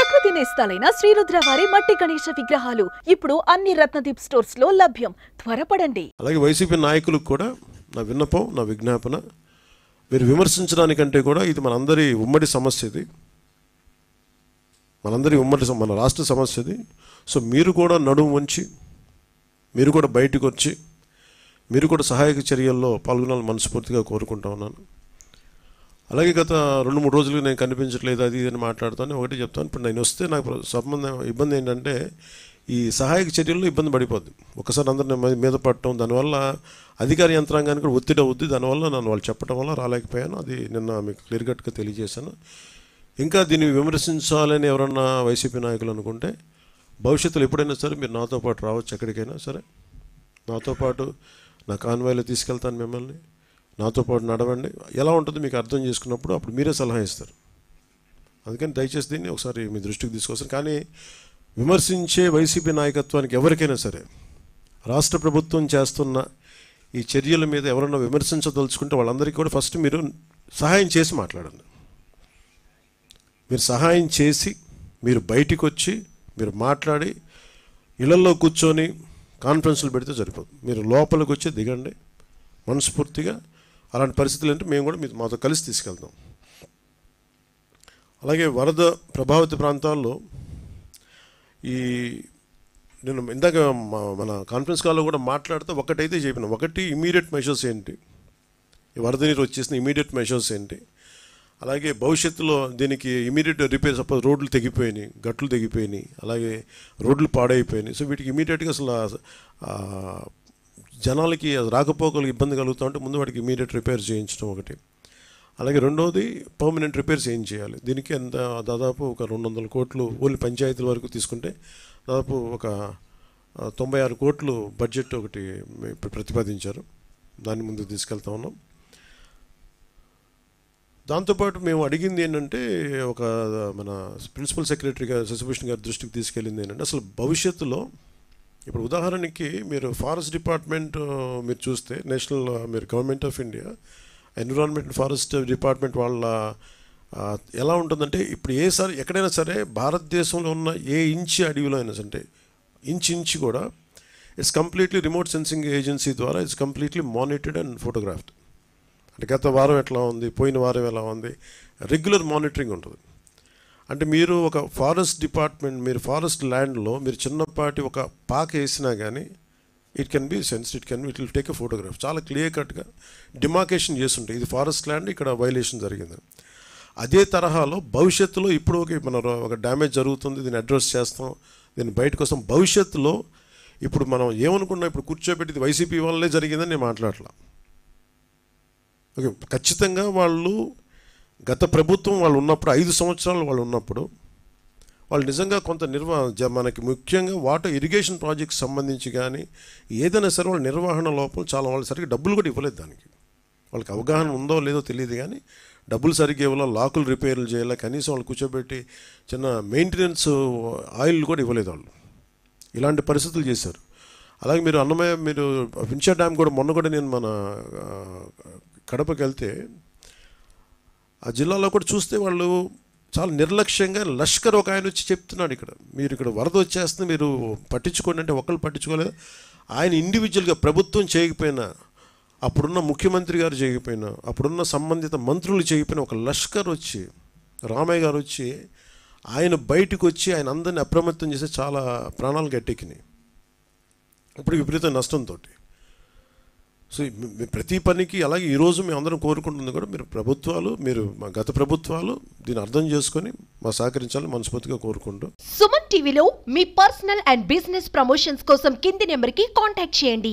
ప్రకృతి నేస్తాలైన శ్రీరుద్ర వారి మట్టి గణేశ విగ్రహాలు ఇప్పుడు అన్ని రత్నదీప్ స్టోర్స్ లో లభ్యం. త్వరపడండి. అలాగే వైసీపీ నాయకులకు కూడా నా విన్నపం, నా విజ్ఞాపన, మీరు విమర్శించడానికంటే కూడా ఇది మనందరి ఉమ్మడి సమస్య, ఇది మనందరి ఉమ్మడి మన రాష్ట్ర సమస్య ఇది. సో మీరు కూడా నడుము వంచి, మీరు కూడా బయటకు వచ్చి, మీరు కూడా సహాయక చర్యల్లో పాల్గొనాలని మనస్ఫూర్తిగా కోరుకుంటా ఉన్నాను. అలాగే గత 2-3 రోజులు నేను కనిపించట్లేదు, అది ఇది అని మాట్లాడుతాను. ఒకటి చెప్తాను, ఇప్పుడు నేను వస్తే నాకు ఇబ్బంది ఏంటంటే ఈ సహాయక చర్యల్లో ఇబ్బంది పడిపోద్ది. ఒకసారి అందరిని మీద పడటం, దానివల్ల అధికార యంత్రాంగానికి కూడా ఒత్తిడి అవుద్ది. దానివల్ల నన్ను వాళ్ళు చెప్పడం వల్ల రాలేకపోయాను. అది నిన్న మీకు క్లియర్ కట్గా తెలియజేశాను. ఇంకా దీన్ని విమర్శించాలని ఎవరన్నా వైసీపీ నాయకులు అనుకుంటే భవిష్యత్తులో ఎప్పుడైనా సరే మీరు నాతో పాటు రావచ్చు, ఎక్కడికైనా సరే నాతో పాటు నా కాన్వాయ్లో తీసుకెళ్తాను మిమ్మల్ని. నాతో పాటు నడవండి, ఎలా ఉంటుందో మీకు అర్థం చేసుకున్నప్పుడు అప్పుడు మీరే సలహా ఇస్తారు. అందుకని దయచేసి దీన్ని ఒకసారి మీ దృష్టికి తీసుకొస్తాను. కానీ విమర్శించే వైసీపీ నాయకత్వానికి ఎవరికైనా సరే రాష్ట్ర ప్రభుత్వం చేస్తున్న ఈ చర్యల మీద ఎవరైనా విమర్శించదలుచుకుంటే వాళ్ళందరికీ కూడా ఫస్ట్ మీరు సహాయం చేసి మాట్లాడండి. మీరు సహాయం చేసి మీరు బయటికి వచ్చి మీరు మాట్లాడి ఇళ్లలో కూర్చొని కాన్ఫరెన్స్లు పెడితే సరిపోదు. మీరు లోపలికి వచ్చి దిగండి మనస్ఫూర్తిగా. అలాంటి పరిస్థితులు అంటే మేము కూడా మాతో కలిసి తీసుకెళ్తాం. అలాగే వరద ప్రభావిత ప్రాంతాల్లో నేను ఇందాక మన కాన్ఫరెన్స్ కాల్లో కూడా మాట్లాడితే ఒకటైతే చెప్పిన, ఒకటి ఇమీడియట్ మెషర్స్ ఏంటి, ఈ వరద నీరు వచ్చేసిన ఇమీడియట్ మెషర్స్ ఏంటి, అలాగే భవిష్యత్తులో దీనికి ఇమీడియట్ రిపేర్, సపోజ్ రోడ్లు తెగిపోయినాయి, గట్లు తెగిపోయినాయి, అలాగే రోడ్లు పాడైపోయినాయి. సో వీటికి ఇమీడియట్గా అసలు జనాలకి రాకపోకలకు ఇబ్బంది కలుగుతూ ఉంటే ముందు వాటికి ఇమీడియట్ రిపేర్ చేయించడం ఒకటి. అలాగే రెండవది పర్మనెంట్ రిపేర్స్ ఏం చేయాలి. దీనికి దాదాపు ఒక 200 కోట్లు ఓన్లీ పంచాయతీల వరకు తీసుకుంటే దాదాపు ఒక 96 కోట్లు బడ్జెట్ ఒకటి ప్రతిపాదించారు. దాన్ని ముందుకు తీసుకెళ్తా ఉన్నాం. దాంతోపాటు మేము అడిగింది ఏంటంటే, ఒక మన ప్రిన్సిపల్ సెక్రటరీ గారు శశిభూషణ్ గారి దృష్టికి తీసుకెళ్ళింది ఏంటంటే, అసలు భవిష్యత్తులో ఇప్పుడు ఉదాహరణకి మీరు ఫారెస్ట్ డిపార్ట్మెంట్ మీరు చూస్తే, నేషనల్ మీరు government of India environment forest department వాళ్ళ ఎలా ఉంటుందంటే, ఇప్పుడు ఎక్కడైనా సరే భారతదేశంలో ఉన్న ఏ ఇంచి అడవిలో అయినా సరే ఇంచి కూడా it's completely remote sensing agency ద్వారా it's completely monitored and photographed. అంటే గత వారం ఎట్లా ఉంది, పోయిన వారం ఎలా ఉంది, రెగ్యులర్ మానిటరింగ్ ఉంటుంది. అంటే మీరు ఒక ఫారెస్ట్ డిపార్ట్మెంట్, మీరు ఫారెస్ట్ ల్యాండ్లో మీరు చిన్నపాటి ఒక పాక వేసినా కానీ it can be sensed, it will take a photograph. చాలా క్లియర్ కట్గా డిమార్కేషన్ చేస్తుంటాయి, ఇది ఫారెస్ట్ ల్యాండ్, ఇక్కడ వైలేషన్ జరిగింది. అదే తరహాలో భవిష్యత్తులో ఇప్పుడు మన ఒక డ్యామేజ్ జరుగుతుంది, దీన్ని అడ్రస్ చేస్తాం, దీన్ని బయటకు వస్తాం. భవిష్యత్తులో ఇప్పుడు మనం ఏమనుకున్నాం, ఇప్పుడు కూర్చోబెట్టి వైసీపీ వల్లే జరిగిందని నేను మాట్లాడలా. ఓకే, ఖచ్చితంగా వాళ్ళు గత ప్రభుత్వం వాళ్ళు ఉన్నప్పుడు 5 సంవత్సరాలు వాళ్ళు ఉన్నప్పుడు వాళ్ళు నిజంగా కొంత మనకి ముఖ్యంగా వాటర్ ఇరిగేషన్ ప్రాజెక్ట్స్ సంబంధించి కానీ ఏదైనా సరే వాళ్ళ నిర్వహణ లోపం చాలా, వాళ్ళు సరిగ్గా డబ్బులు కూడా ఇవ్వలేదు. దానికి వాళ్ళకి అవగాహన ఉందో లేదో తెలియదు, కానీ డబ్బులు సరిగ్గా ఇవ్వాలి, లాకులు రిపేర్లు చేయాలి, కనీసం వాళ్ళు కూర్చోబెట్టి చిన్న మెయింటెనెన్స్ ఆయిల్ కూడా ఇవ్వలేదు వాళ్ళు. ఇలాంటి పరిస్థితులు చేశారు. అలాగే మీరు అన్నమయ్య, మీరు వించా డ్యామ్ కూడా మొన్న కూడా నేను మన కడపకి వెళ్తే ఆ జిల్లాలో కూడా చూస్తే వాళ్ళు చాలా నిర్లక్ష్యంగా, లష్కర్ ఒక ఆయన వచ్చి చెప్తున్నాడు, మీరు ఇక్కడ వరద వచ్చేస్తుంది మీరు పట్టించుకోండి అంటే ఒకళ్ళు పట్టించుకోలేదు. ఆయన ఇండివిజువల్గా ప్రభుత్వం చేయకపోయినా, అప్పుడున్న ముఖ్యమంత్రి గారు చేయకపోయినా, అప్పుడున్న సంబంధిత మంత్రులు చేయకపోయినా ఒక లష్కర్ వచ్చి, రామయ్య గారు వచ్చి ఆయన బయటకు వచ్చి ఆయన అందరినీ అప్రమత్తం చేసి చాలా ప్రాణాలు గట్టెక్కినాయి ఇప్పుడు విపరీత నష్టంతో. సో ప్రతి పనికి అలాగే ఈరోజు మేము అందరం కోరుకుంటుంది కూడా మీరు గత ప్రభుత్వాలు దీన్ని అర్థం చేసుకొని మా సహకరించాలని మనస్ఫూర్తిగా కోరుకుంటూ, సుమన్ టీవీలో మీ పర్సనల్ అండ్ బిజినెస్ ప్రమోషన్స్ కోసం కింది నెంబర్కి కాంటాక్ట్ చేయండి.